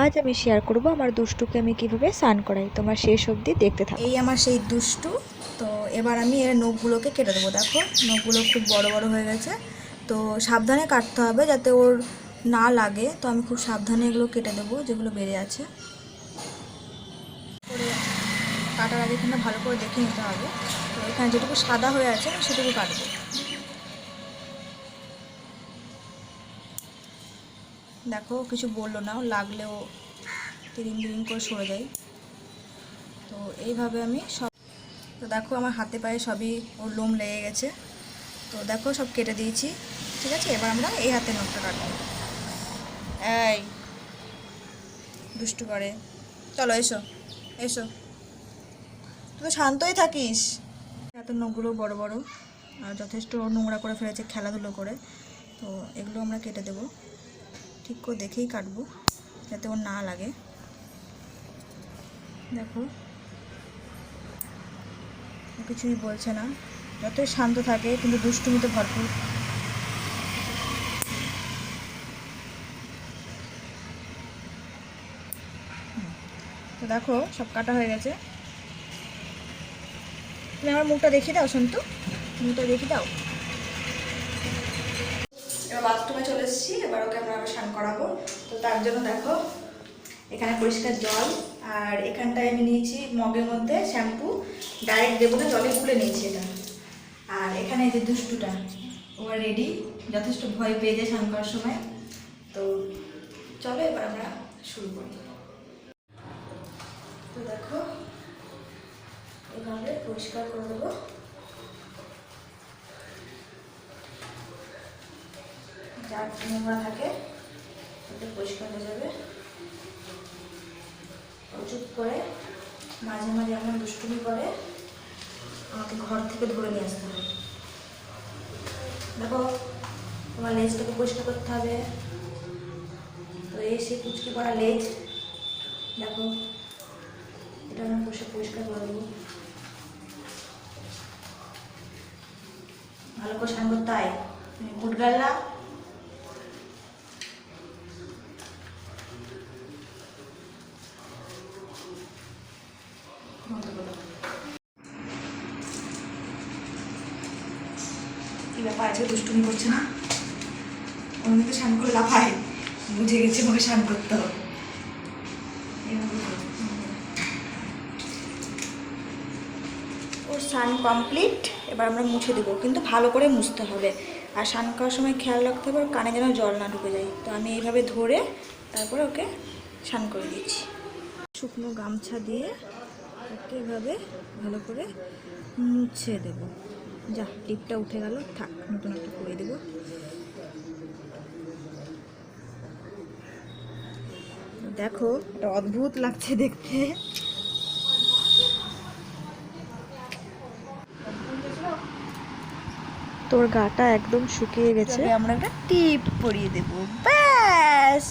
আজ আমি শেয়ার করব আমার দুষ্টুকে আমি কিভাবে স্নান করাই। তোমরা শেষ অবধি দেখতে থাকো। এই আমার সেই দুষ্টু। তো এবার আমি এর নখগুলোকে কেটে দেবো। দেখো নখগুলো খুব বড় বড় হয়ে গেছে, তো সাবধানে কাটতে হবে যাতে ওর না লাগে। তো আমি খুব সাবধানে এগুলো কেটে দেবো যেগুলো বেড়ে আছে। করে কাটার আগে এখানে ভালো করে দেখে নিতে হবে। তো এখানে যেটুকু সাদা হয়ে আছে সেটুকু কাটবো। দেখো কিছু বললো না, লাগলেও তিরিং বিরিং করে সরে যায়। তো এইভাবে আমি সব, তো দেখো আমার হাতে পায়ে সবই ওর লোম লেগে গেছে। তো দেখো সব কেটে দিয়েছি, ঠিক আছে। এবার আমরা এই হাতে নখটা কাটবো। এই দুষ্টু করে, চলো এসো এসো, তুই তো শান্তই থাকিস। হাতের নখগুলো বড় বড় আর যথেষ্ট নোংরা করে ফেলেছে খেলাধুলো করে। তো এগুলো আমরা কেটে দেবো, ঠিক করে দেখেই কাটবো যাতে ওর না লাগে। দেখো ও কিছুই বলছে না, যতই শান্ত থাকে কিন্তু দুষ্টুমিতে ভরপুর। তো দেখো সব কাটা হয়ে গেছে। তুমি আমার মুখটা দেখিয়ে দাও সন্তু, মুখটা দেখিয়ে দাও। এবার বাথরুমে চলে এসেছি, এবার ওকে আমরা স্নান করাবো। তো তার জন্য দেখো এখানে পরিষ্কার জল, আর এখানটায় আমি নিয়েছি মগের মধ্যে শ্যাম্পু, ডাইরেক্ট দেবো না, জলে গুলে নিয়েছি এটা। আর এখানে যে দুষ্টুটা ও রেডি, যথেষ্ট ভয় পেয়ে যায় স্নান করার সময়। তো চলো এবার আমরা শুরু করি। তো দেখো এভাবে পরিষ্কার করে দেবো। যার নোংরা থাকে ওটা পরিষ্কার হয়ে যাবে। চুপ করে মাঝে মাঝে এমন দুষ্টুমি করে আমাকে ঘর থেকে ধরে নিয়ে আসতে হবে। দেখো তোমার লেজটাকে পরিষ্কার করতে হবে। তো এই সে কুচকি পড়া লেজ, দেখো এটা আমরা পরিষ্কার করে দেবো। ভালো করে স্নান করতে হয়, গুড গার্ল না। কি ব্যাপার, আজকে দুষ্টুমি করছে না? অন্যদিকে স্নান করে লাফায়, বুঝে গেছে আমাকে স্নান করতে হবে। ওর স্নান কমপ্লিট, এবার আমরা মুছে দেবো, কিন্তু ভালো করে মুছতে হবে। আর স্নান করার সময় খেয়াল রাখতে হবে ওর কানে যেন জল না ঢুকে যায়। তো আমি এইভাবে ধরে তারপরে ওকে স্নান করে দিচ্ছি। শুকনো গামছা দিয়ে ওকে এভাবে ভালো করে মুছে দেবো। যা টিপটা উঠে গেল, থাক, নতুন একটা করে দেবো। দেখো এটা অদ্ভুত লাগছে দেখতে। তোর গাটা একদম শুকিয়ে গেছে, আমরা একটা টিপ পরিয়ে দেবো, ব্যাস।